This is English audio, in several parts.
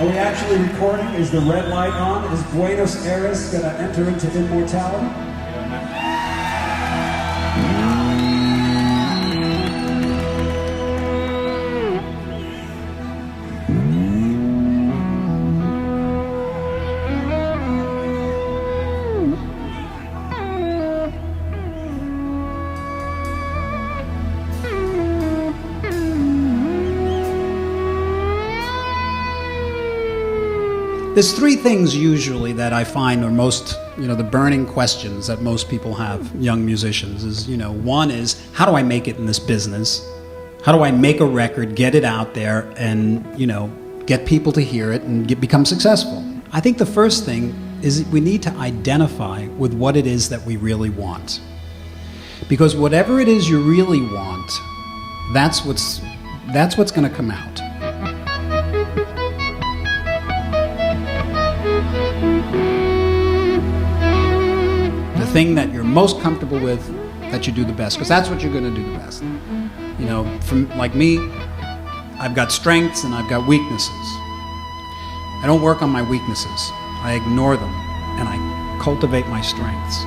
Are we actually recording? Is the red light on? Is Buenos Aires going to enter into immortality? There's three things usually that I find are most, the burning questions that most people have, young musicians, is, one is, how do I make it in this business? How do I make a record, get it out there, and, get people to hear it and become successful? I think the first thing is we need to identify with what it is that we really want. Because whatever it is you really want, that's what's going to come out. The thing that you're most comfortable with, that you do the best, because that's what you're going to do the best. From like me, I've got strengths and I've got weaknesses. I don't work on my weaknesses. I ignore them and I cultivate my strengths.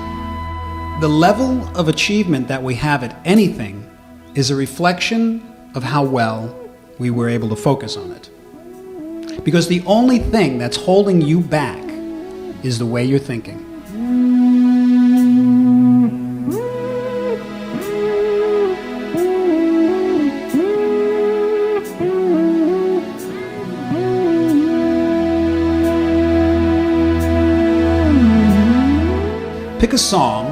The level of achievement that we have at anything is a reflection of how well we were able to focus on it. Because the only thing that's holding you back is the way you're thinking. Pick a song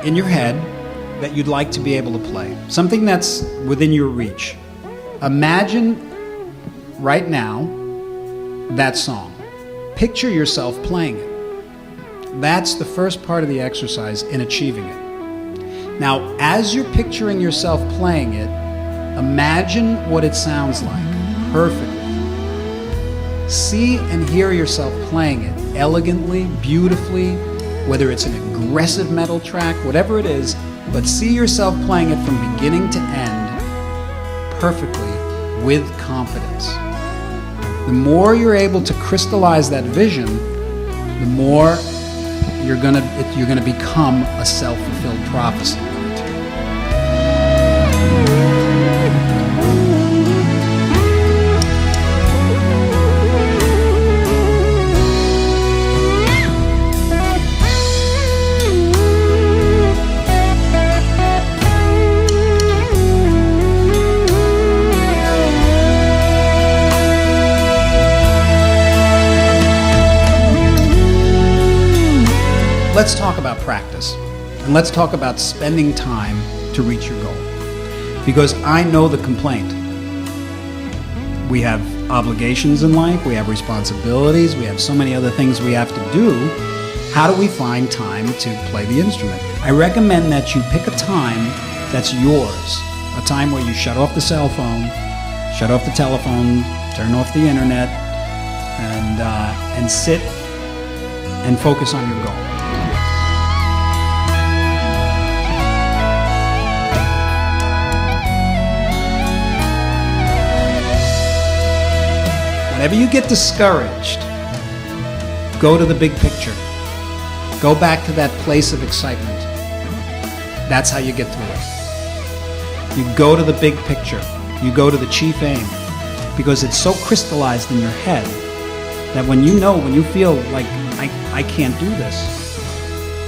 in your head that you'd like to be able to play. Something that's within your reach. Imagine right now that song. Picture yourself playing it. That's the first part of the exercise in achieving it. Now, as you're picturing yourself playing it, imagine what it sounds like perfectly. See and hear yourself playing it elegantly, beautifully, whether it's an aggressive metal track, whatever it is, but see yourself playing it from beginning to end perfectly with confidence. The more you're able to crystallize that vision, the more you're gonna become a self-fulfilled prophecy. Let's talk about practice, and let's talk about spending time to reach your goal. Because I know the complaint. We have obligations in life, we have responsibilities, we have so many other things we have to do. How do we find time to play the instrument? I recommend that you pick a time that's yours, a time where you shut off the cell phone, shut off the telephone, turn off the internet, and sit and focus on your goal. Whenever you get discouraged, go to the big picture. Go back to that place of excitement. That's how you get through it. You go to the big picture. You go to the chief aim. Because it's so crystallized in your head that when you feel like, I can't do this,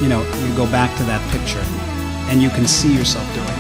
you go back to that picture and you can see yourself doing it.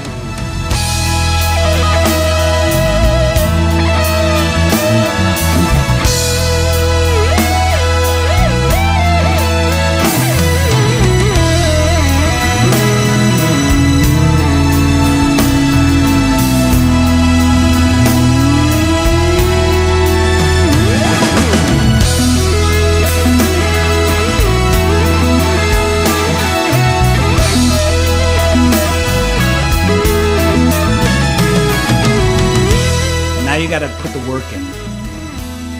You got to put the work in.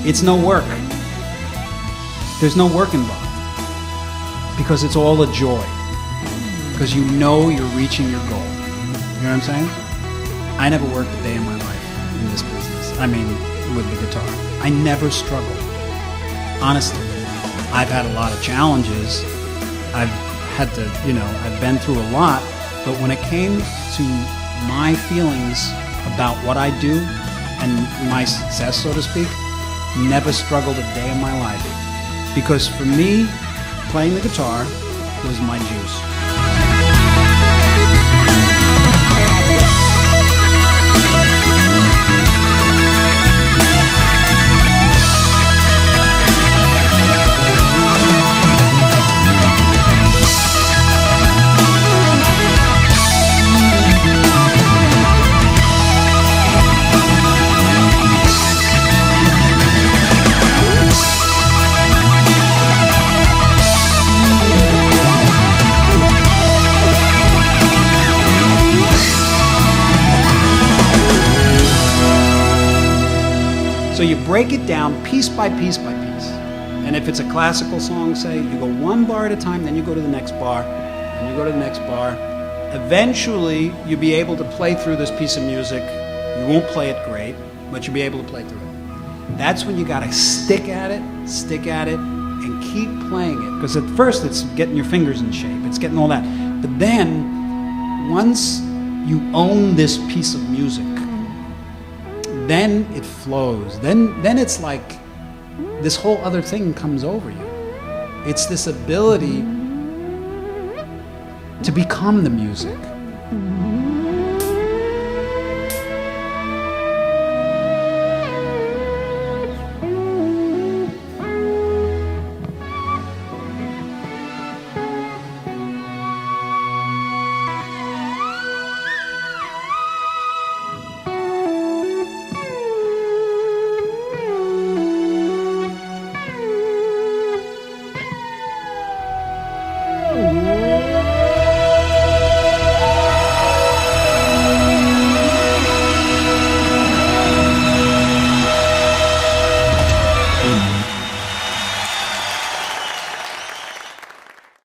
It's no work. There's no work involved because it's all a joy. Because you're reaching your goal. You know what I'm saying? I never worked a day in my life in this business. I mean, with the guitar. I never struggled. honestly. I've had a lot of challenges. I've had to, I've been through a lot. But when it came to my feelings about what I do and my success, so to speak, never struggled a day in my life. Because for me, playing the guitar was my juice. So you break it down piece by piece by piece. And if it's a classical song, say, you go one bar at a time, then you go to the next bar, and you go to the next bar. Eventually, you'll be able to play through this piece of music. You won't play it great, but you'll be able to play through it. That's when you gotta stick at it, and keep playing it. Because at first, it's getting your fingers in shape, it's getting all that. But then, once you own this piece of music, then it flows. Then it's like this whole other thing comes over you. It's this ability to become the music.